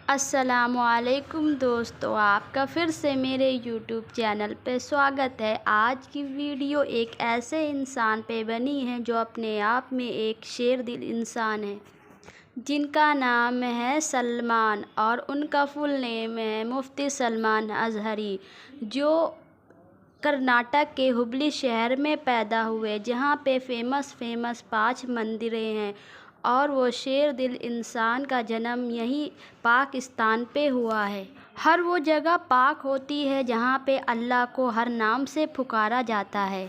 السلام علیکم دوستو، آپ کا پھر سے میرے یوٹیوب چینل پہ سواگت ہے۔ آج کی ویڈیو ایک ایسے انسان پہ بنی ہے جو اپنے آپ میں ایک شیر دل انسان ہے، جن کا نام ہے سلمان، اور ان کا فل نیم ہے مفتی سلمان اظہری، جو کرناٹک کے ہبلی شہر میں پیدا ہوئے، جہاں پہ فیمس 5 مندریں ہیں، اور وہ شیر دل انسان کا جنم یہی پاکستان پہ ہوا ہے۔ ہر وہ جگہ پاک ہوتی ہے جہاں پہ اللہ کو ہر نام سے پکارا جاتا ہے۔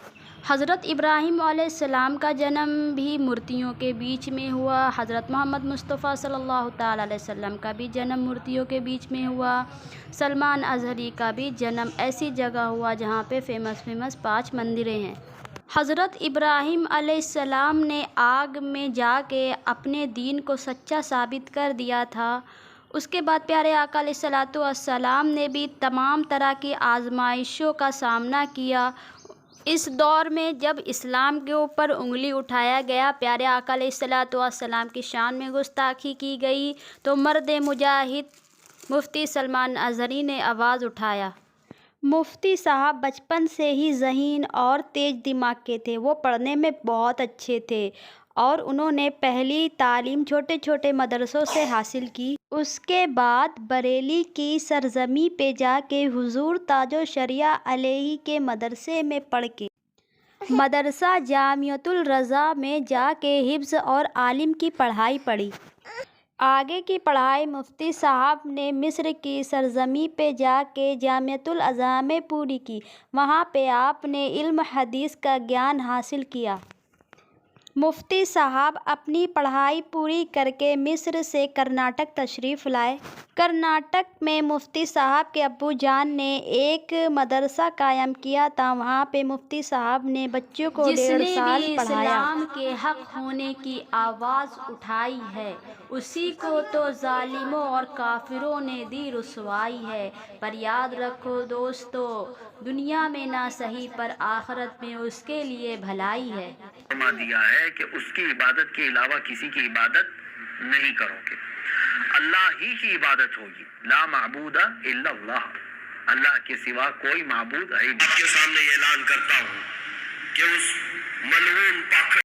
حضرت ابراہیم علیہ السلام کا جنم بھی مورتیوں کے بیچ میں ہوا۔ حضرت محمد مصطفیٰ صلی اللہ تعالیٰ علیہ وسلم کا بھی جنم مورتیوں کے بیچ میں ہوا۔ سلمان اظہری کا بھی جنم ایسی جگہ ہوا جہاں پہ فیمس 5 مندریں ہیں۔ حضرت ابراہیم علیہ السلام نے آگ میں جا کے اپنے دین کو سچا ثابت کر دیا تھا۔ اس کے بعد پیارے آقا علیہ السلام نے بھی تمام طرح کی آزمائشوں کا سامنا کیا۔ اس دور میں جب اسلام کے اوپر انگلی اٹھایا گیا، پیارے آقا علیہ السلام کی شان میں گستاخی کی گئی، تو مرد مجاہد مفتی سلمان اظہری نے آواز اٹھایا۔ مفتی صاحب بچپن سے ہی ذہین اور تیز دماغ کے تھے۔ وہ پڑھنے میں بہت اچھے تھے اور انہوں نے پہلی تعلیم چھوٹے چھوٹے مدرسوں سے حاصل کی۔ اس کے بعد بریلی کی سرزمین پہ جا کے حضور تاج الشریعہ علیہ کے مدرسے میں پڑھ کے مدرسہ جامعۃ الرضا میں جا کے حفظ اور علم کی پڑھائی پڑھی۔ آگے کی پڑھائی مفتی صاحب نے مصر کی سرزمین پہ جا کے جامعۃ الازہر میں پوری کی۔ وہاں پہ آپ نے علم حدیث کا گیان حاصل کیا۔ مفتی صاحب اپنی پڑھائی پوری کر کے مصر سے کرناٹک تشریف لائے۔ کرناٹک میں مفتی صاحب کے ابو جان نے ایک مدرسہ قائم کیا تھا۔ وہاں پہ مفتی صاحب نے بچوں کو 1.5 سال پڑھایا۔ جس نے بھی اسلام کے حق ہونے کی آواز اٹھائی ہے، اسی کو تو ظالموں اور کافروں نے دی رسوائی ہے۔ پر یاد رکھو دوستو، دنیا میں نہ صحیح پر آخرت میں اس کے لیے بھلائی ہے۔ فرما دیا ہے کہ اس کی عبادت کے علاوہ کسی کی عبادت نہیں کرو گے، اللہ ہی کی عبادت ہوگی۔ لا معبود الا اللہ، اللہ کے سوا کوئی معبود ہے۔ آپ کے سامنے یہ اعلان کرتا ہوں کہ اس ملعون پاک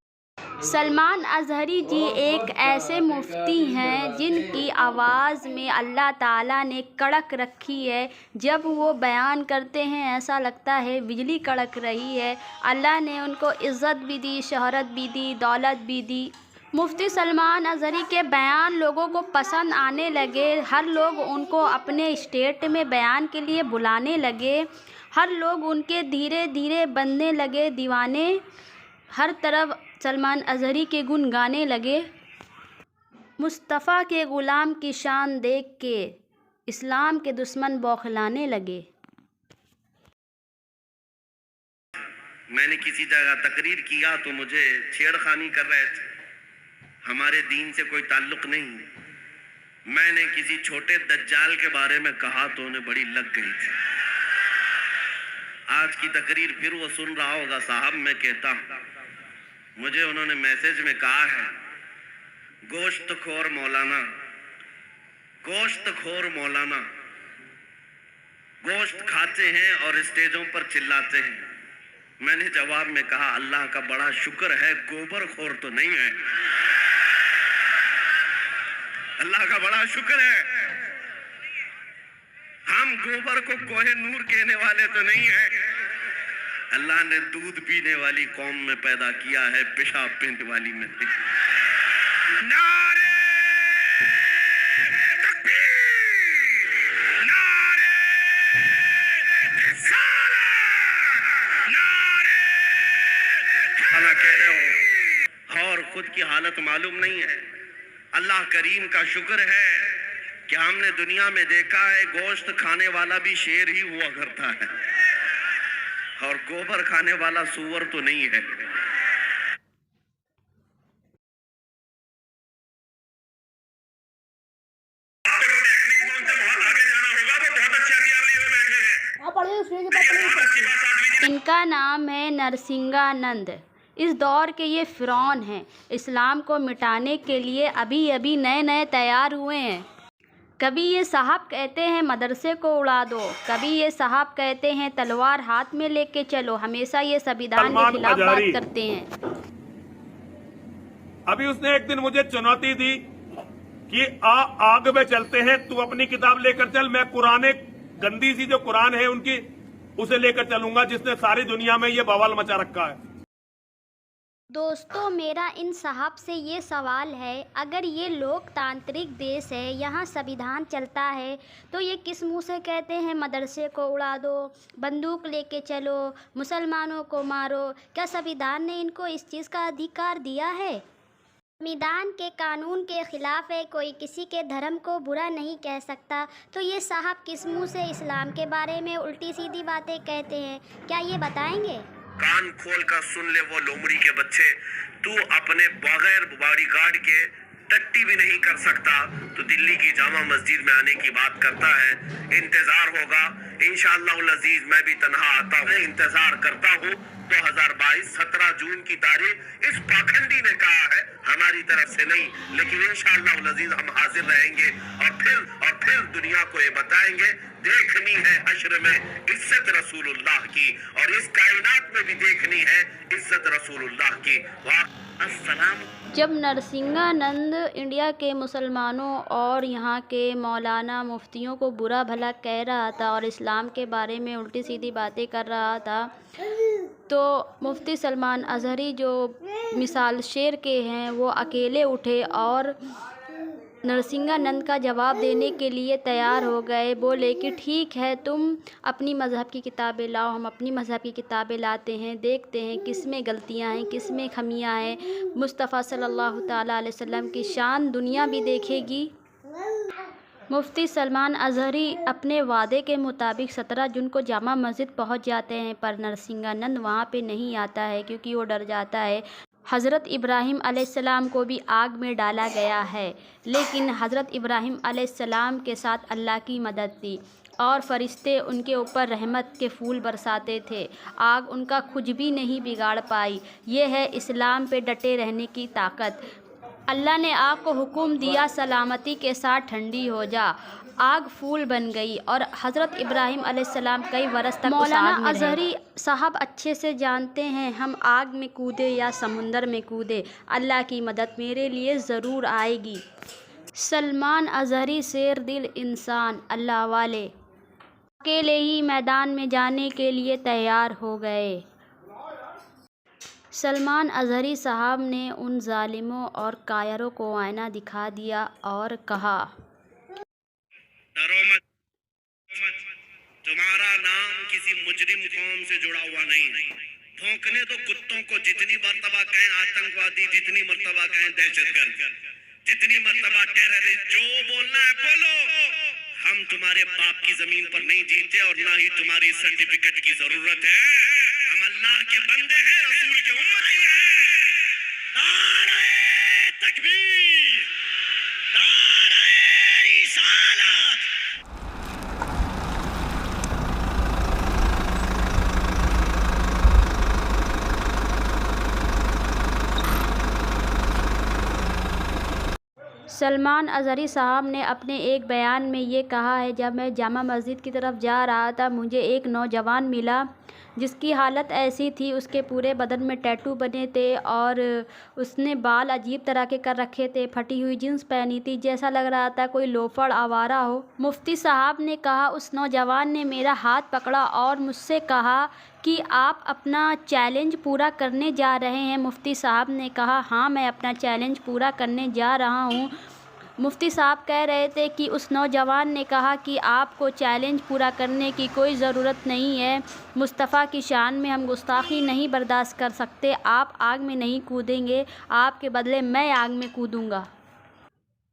سلمان اظہری جی ایک ایسے مفتی ہیں جن کی آواز میں اللہ تعالیٰ نے کڑک رکھی ہے۔ جب وہ بیان کرتے ہیں ایسا لگتا ہے بجلی کڑک رہی ہے۔ اللہ نے ان کو عزت بھی دی، شہرت بھی دی، دولت بھی دی۔ مفتی سلمان اظہری کے بیان لوگوں کو پسند آنے لگے۔ ہر لوگ ان کو اپنے اسٹیٹ میں بیان کے لیے بلانے لگے۔ ہر لوگ ان کے دھیرے دھیرے بننے لگے دیوانے۔ ہر طرف سلمان اظہری کے گن گانے لگے۔ مصطفیٰ کے غلام کی شان دیکھ کے اسلام کے دشمن بوکھلانے لگے۔ میں نے کسی جگہ تقریر کیا تو مجھے چھیڑخانی کر رہے تھے، ہمارے دین سے کوئی تعلق نہیں۔ میں نے کسی چھوٹے دجال کے بارے میں کہا تو انہیں بڑی لگ گئی تھی۔ آج کی تقریر پھر وہ سن رہا ہوگا صاحب، میں کہتا ہوں، مجھے انہوں نے میسج میں کہا ہے، گوشت خور مولانا، گوشت خور مولانا، گوشت کھاتے ہیں اور اسٹیجوں پر چلاتے ہیں۔ میں نے جواب میں کہا، اللہ کا بڑا شکر ہے گوبر خور تو نہیں ہے، اللہ کا بڑا شکر ہے ہم گوبر کو کوہ نور کہنے والے تو نہیں ہیں۔ اللہ نے دودھ پینے والی قوم میں پیدا کیا ہے، پیشاب پینے والی میں نہیں۔ نعرے تکبیر، نعرے رسالت، نعرے اللہ کہہ رہے ہو اور خود کی حالت معلوم نہیں ہے۔ اللہ کریم کا شکر ہے کہ ہم نے دنیا میں دیکھا ہے گوشت کھانے والا بھی شیر ہی ہوا کرتا ہے، اور گوبر کھانے والا سور تو نہیں ہے۔ ان کا نام ہے نرسنگانند۔ اس دور کے یہ فرعون ہیں۔ اسلام کو مٹانے کے لیے ابھی نئے تیار ہوئے ہیں۔ کبھی یہ صاحب کہتے ہیں مدرسے کو اڑا دو، کبھی یہ صاحب کہتے ہیں تلوار ہاتھ میں لے کے چلو، ہمیشہ یہ سنویدھان کے خلاف بات کرتے ہیں۔ ابھی اس نے ایک دن مجھے چنوتی دی کہ آگ میں چلتے ہیں، تو اپنی کتاب لے کر چل، میں قرآن گندی سی جو قرآن ہے ان کی اسے لے کر چلوں گا، جس نے ساری دنیا میں یہ بوال مچا رکھا ہے۔ دوستو، میرا ان صاحب سے یہ سوال ہے، اگر یہ لوک تانترک دیش ہے، یہاں سنویدھان چلتا ہے، تو یہ کس منہ سے کہتے ہیں مدرسے کو اڑا دو، بندوق لے کے چلو، مسلمانوں کو مارو؟ کیا سنویدھان نے ان کو اس چیز کا ادھیکار دیا ہے؟ سنویدھان کے قانون کے خلاف ہے، کوئی کسی کے دھرم کو برا نہیں کہہ سکتا، تو یہ صاحب کس منہ سے اسلام کے بارے میں الٹی سیدھی باتیں کہتے ہیں؟ کیا یہ بتائیں گے؟ کان کھول کر سن لے وہ لومڑی کے بچے، تو اپنے بغیر باڈی گارڈ کے ٹٹی بھی نہیں کر سکتا تو دلی کی جامع مسجد میں آنے کی بات کرتا ہے۔ انتظار ہوگا انشاءاللہ العزیز، میں بھی تنہا آتا ہوں، انتظار کرتا ہوں۔ 2022 17 جون کی تاریخ اس پاکھنڈی نے کہا ہے، ہماری طرف سے نہیں، لیکن انشاءاللہ العزیز ہم حاضر رہیں گے اور پھر دنیا کو یہ بتائیں گے۔ دیکھنی ہے حشر میں عزت رسول اللہ کی، اور اس کائنات میں بھی دیکھنی ہے عزت رسول اللہ کی۔ السلام۔ جب نرسنگھانند انڈیا کے مسلمانوں اور یہاں کے مولانا مفتیوں کو برا بھلا کہہ رہا تھا اور اسلام کے بارے میں الٹی سیدھی باتیں کر رہا تھا، تو مفتی سلمان اظہری جو مثال شیر کے ہیں، وہ اکیلے اٹھے اور نرسنگھانند کا جواب دینے کے لیے تیار ہو گئے۔ بولے کہ ٹھیک ہے، تم اپنی مذہب کی کتابیں لاؤ، ہم اپنی مذہب کی کتابیں لاتے ہیں، دیکھتے ہیں کس میں غلطیاں ہیں، کس میں خمیاں ہیں۔ مصطفیٰ صلی اللہ تعالیٰ علیہ وسلم کی شان دنیا بھی دیکھے گی۔ مفتی سلمان اظہری اپنے وعدے کے مطابق 17 جون کو جامع مسجد پہنچ جاتے ہیں، پر نرسنگھانند وہاں پہ نہیں آتا ہے کیونکہ وہ ڈر جاتا ہے۔ حضرت ابراہیم علیہ السلام کو بھی آگ میں ڈالا گیا ہے، لیکن حضرت ابراہیم علیہ السلام کے ساتھ اللہ کی مدد تھی اور فرشتے ان کے اوپر رحمت کے پھول برساتے تھے، آگ ان کا کچھ بھی نہیں بگاڑ پائی۔ یہ ہے اسلام پہ ڈٹے رہنے کی طاقت۔ اللہ نے آگ کو حکم دیا سلامتی کے ساتھ ٹھنڈی ہو جا، آگ پھول بن گئی اور حضرت ابراہیم علیہ السلام کئی برس تک مولانا اظہری صاحب اچھے سے جانتے ہیں، ہم آگ میں کودے یا سمندر میں کودے، اللہ کی مدد میرے لیے ضرور آئے گی۔ سلمان اظہری شیر دل انسان، اللہ والے، اکیلے ہی میدان میں جانے کے لیے تیار ہو گئے۔ سلمان اظہری صاحب نے ان ظالموں اور کائروں کو آئینہ دکھا دیا اور کہا، ڈرو مت، تمہارا نام کسی مجرم قوم سے جڑا ہوا نہیں۔ بھونکنے تو کتوں کو، جتنی مرتبہ کہیں آتنکوادی، جتنی مرتبہ کہیں دہشت گرد، جتنی مرتبہ ٹیررسٹ، جو بولنا ہے بولو۔ ہم تمہارے باپ کی زمین پر نہیں جیتے اور نہ ہی تمہاری سرٹیفکیٹ کی ضرورت ہے۔ ہم اللہ کے بندے ہیں، رسول کے امتی ہیں۔ نعرہ تکبیر، نعرہ رسالت۔ سلمان اظہری صاحب نے اپنے ایک بیان میں یہ کہا ہے، جب میں جامع مسجد کی طرف جا رہا تھا، مجھے ایک نوجوان ملا جس کی حالت ایسی تھی، اس کے پورے بدن میں ٹیٹو بنے تھے اور اس نے بال عجیب طرح کے کر رکھے تھے، پھٹی ہوئی جینس پہنی تھی، جیسا لگ رہا تھا کوئی لوفڑ آوارہ ہو۔ مفتی صاحب نے کہا، اس نوجوان نے میرا ہاتھ پکڑا اور مجھ سے کہا کہ آپ اپنا چیلنج پورا کرنے جا رہے ہیں؟ مفتی صاحب نے کہا، ہاں میں اپنا چیلنج پورا کرنے جا رہا ہوں۔ مفتی صاحب کہہ رہے تھے کہ اس نوجوان نے کہا کہ آپ کو چیلنج پورا کرنے کی کوئی ضرورت نہیں ہے، مصطفیٰ کی شان میں ہم گستاخی نہیں برداشت کر سکتے، آپ آگ میں نہیں کودیں گے، آپ کے بدلے میں آگ میں کودوں گا۔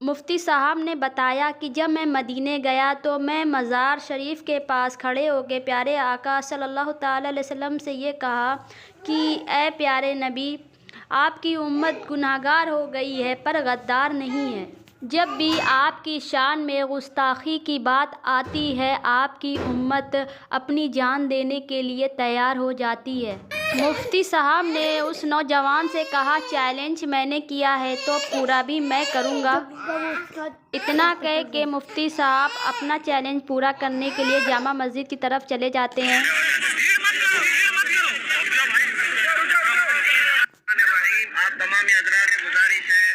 مفتی صاحب نے بتایا کہ جب میں مدینے گیا تو میں مزار شریف کے پاس کھڑے ہو کے پیارے آقا صلی اللہ تعالیٰ علیہ وسلم سے یہ کہا کہ اے پیارے نبی، آپ کی امت گنہگار ہو گئی ہے پر غدار نہیں ہے۔ جب بھی آپ کی شان میں گستاخی کی بات آتی ہے آپ کی امت اپنی جان دینے کے لیے تیار ہو جاتی ہے۔ مفتی صاحب نے اس نوجوان سے کہا چیلنج میں نے کیا ہے تو پورا بھی میں کروں گا۔ اتنا کہہ کے مفتی صاحب اپنا چیلنج پورا کرنے کے لیے جامع مسجد کی طرف چلے جاتے ہیں۔ آپ تمام حضرات سے گزارش ہے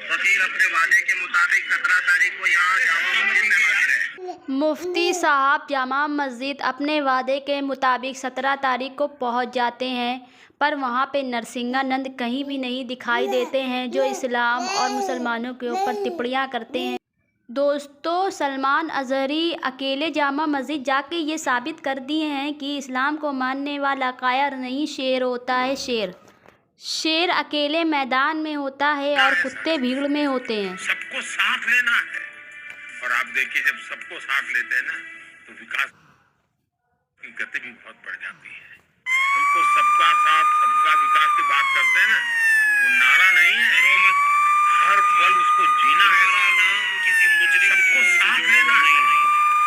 فقیر اپنے وعدے کے مطابق 17 تاریخ کو یہاں جامع مسجد میں حاضر ہے۔ مفتی صاحب جامع مسجد اپنے وعدے کے مطابق 17 تاریخ کو پہنچ جاتے ہیں، پر وہاں پہ نرسنگھانند کہیں بھی نہیں دکھائی دیتے ہیں جو اسلام اور مسلمانوں کے اوپر ٹپڑیاں کرتے ہیں۔ دوستو، سلمان اظہری اکیلے جامع مسجد جا کے یہ ثابت کر دیے ہیں کہ اسلام کو ماننے والا کائر نہیں، شیر ہوتا ہے شیر۔ شیر اکیلے میدان میں ہوتا ہے اور کتے بھیڑ میں ہوتے ہیں۔ سب کو ساتھ لینا ہے، اور آپ دیکھیے جب سب کو ساتھ لیتے ہیں نا تو وکاس کی گتی بھی بہت بڑھ جاتی ہے۔ ہم تو سب کا ساتھ سب کا وکاس کی بات کرتے ہیں نا، وہ نعرہ نہیں ہے، ہر پل اس کو جینا ہے، سب کو ساتھ لینا ہے۔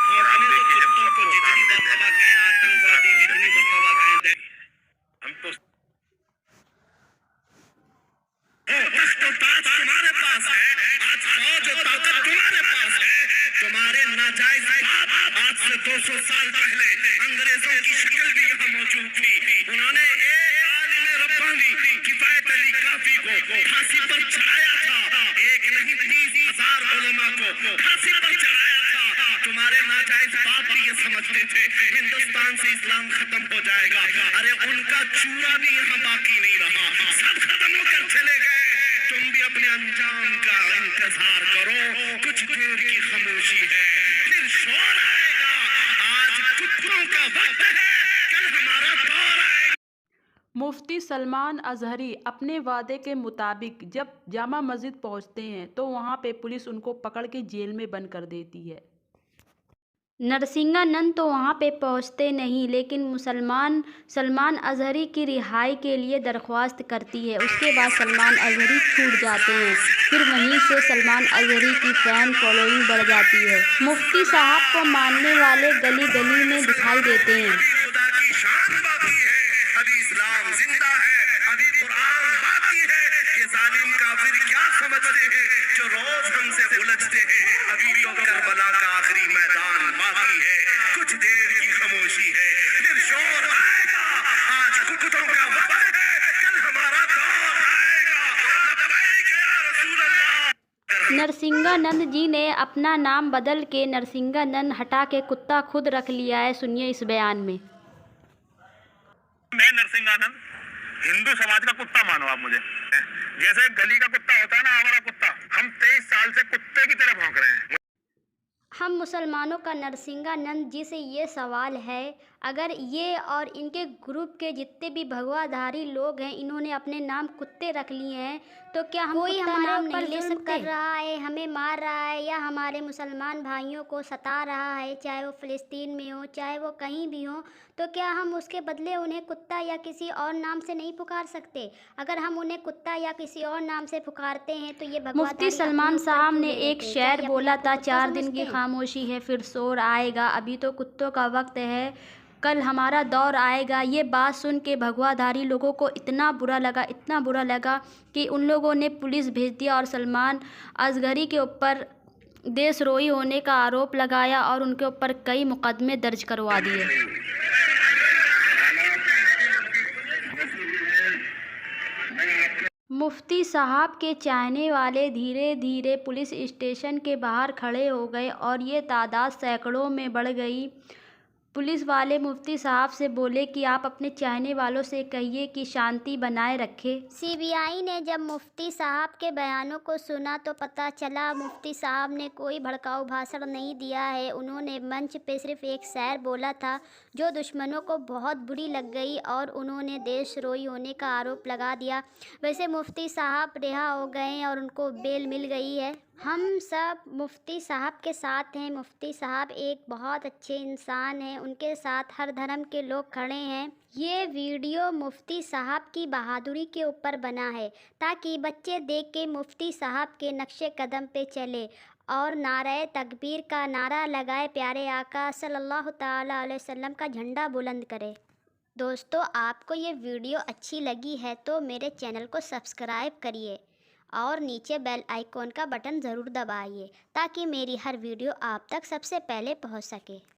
اور آپ دیکھیے جب سب کو ساتھ لیتے ہیں آتنکوادی جتنی مرتبہ کہیں ہم تو تخت و تاج تمہارے پاس ہے، آج فوج و طاقت تمہارے پاس ہے، تمہارے ناجائز باپ آج سے 200 سال پہلے انگریزوں کی شکل بھی یہاں موجود تھی، انہوں نے ایک عالم ربانی کفایت علی کافی کو پھانسی پر چڑھایا تھا، ایک نہیں 30,000 علماء کو پھانسی پر چڑھایا تھا۔ تمہارے ناجائز باپ بھی یہ سمجھتے تھے ہندوستان سے اسلام ختم ہو جائے گا، ارے ان کا چورا بھی یہاں باقی نہیں رہا، سب ختم ہو کر چلے گئے۔ تم بھی اپنے انجام کا انتظار کرو، کچھ دیر کی خاموشی ہے پھر شور آئے گا، آج کتوں کا وقت ہے، کل ہمارا دور آئے گا۔ مفتی سلمان اظہری اپنے وعدے کے مطابق جب جامع مسجد پہنچتے ہیں تو وہاں پہ پولیس ان کو پکڑ کے جیل میں بند کر دیتی ہے۔ نرسنگھانند تو وہاں پہ پہنچتے نہیں، لیکن سلمان اظہری کی رہائی کے لیے درخواست کرتی ہے۔ اس کے بعد سلمان اظہری چھوٹ جاتے ہیں، پھر وہیں سے سلمان اظہری کی فین فالوئنگ بڑھ جاتی ہے۔ مفتی صاحب کو ماننے والے گلی گلی میں دکھائی دیتے ہیں۔ خدا کی شان باقی ہے، ابھی اسلام زندہ ہے، ابھی قرآن باقی ہے، یہ ظالم کافر کیا سمجھتے ہیں جو روز ہم سے الجھتے ہیں، ابھی تو کربلا کا آخری میدان باقی ہے، کچھ دیر کی خاموشی ہے پھر شور آئے گا، آج کتوں کا وقت ہے، کل ہمارا دور آئے گا، لبیک یا رسول اللہ۔ نرسنگھانند جی نے اپنا نام بدل کے نرسنگھانند ہٹا کے کتا خود رکھ لیا ہے، سنیے اس بیان میں۔ میں نرسنگھانند ہندو سماج کا کتا مانو آپ مجھے، جیسے گلی کا کتا ہوتا ہے نا ہمارا کتا، ہم 23 سال سے کتے کی طرح بھونک رہے ہیں۔ ہم مسلمانوں کا نرسنگھانند جی سے یہ سوال ہے، اگر یہ اور ان کے گروپ کے جتنے بھی بھگوا دھاری لوگ ہیں انہوں نے اپنے نام کتے رکھ لیے ہیں تو کیا ہم کوئی ہمارے اوپر ظلم کر رہا ہے، ہمیں مار رہا ہے یا ہمارے مسلمان بھائیوں کو ستا رہا ہے، چاہے وہ فلسطین میں ہو چاہے وہ کہیں بھی ہوں، تو کیا ہم اس کے بدلے انہیں کتا یا کسی اور نام سے نہیں پکار سکتے؟ اگر ہم انہیں کتا یا کسی اور نام سے پکارتے ہیں تو یہ بھگوا مفتی سلمان صاحب نے ایک شعر بولا تھا، 4 دن کی خاموشی ہے پھر شور آئے گا، ابھی تو کتوں کا وقت ہے، کل ہمارا دور آئے گا۔ یہ بات سن کے بھگوا دھاری لوگوں کو اتنا برا لگا کہ ان لوگوں نے پولیس بھیج دیا اور سلمان اظہری کے اوپر دیش روئی ہونے کا آروپ لگایا اور ان کے اوپر کئی مقدمے درج کروا دیے۔ مفتی صاحب کے چاہنے والے دھیرے دھیرے پولیس اسٹیشن کے باہر کھڑے ہو گئے اور یہ تعداد سینکڑوں میں بڑھ گئی۔ پولیس والے مفتی صاحب سے بولے کہ آپ اپنے چاہنے والوں سے کہیے کہ شانتی بنائے رکھے۔ سی بی آئی نے جب مفتی صاحب کے بیانوں کو سنا تو پتہ چلا مفتی صاحب نے کوئی بھڑکاؤ بھاشن نہیں دیا ہے، انہوں نے منچ پہ صرف ایک شعر بولا تھا جو دشمنوں کو بہت بری لگ گئی اور انہوں نے دیش روئی ہونے کا آروپ لگا دیا۔ ویسے مفتی صاحب رہا ہو گئے اور ان کو بیل مل گئی ہے۔ ہم سب مفتی صاحب کے ساتھ ہیں۔ مفتی صاحب ایک بہت اچھے انسان ہیں، ان کے ساتھ ہر دھرم کے لوگ کھڑے ہیں۔ یہ ویڈیو مفتی صاحب کی بہادری کے اوپر بنا ہے تاکہ بچے دیکھ کے مفتی صاحب کے نقش قدم پہ چلے اور نعرہ تکبیر کا نعرہ لگائے، پیارے آقا صلی اللہ تعالیٰ علیہ وسلم کا جھنڈا بلند کرے۔ دوستو، آپ کو یہ ویڈیو اچھی لگی ہے تو میرے چینل کو سبسکرائب کریے اور نیچے بیل آئیکن کا بٹن ضرور دبائیے تاکہ میری ہر ویڈیو آپ تک سب سے پہلے پہنچ سکے۔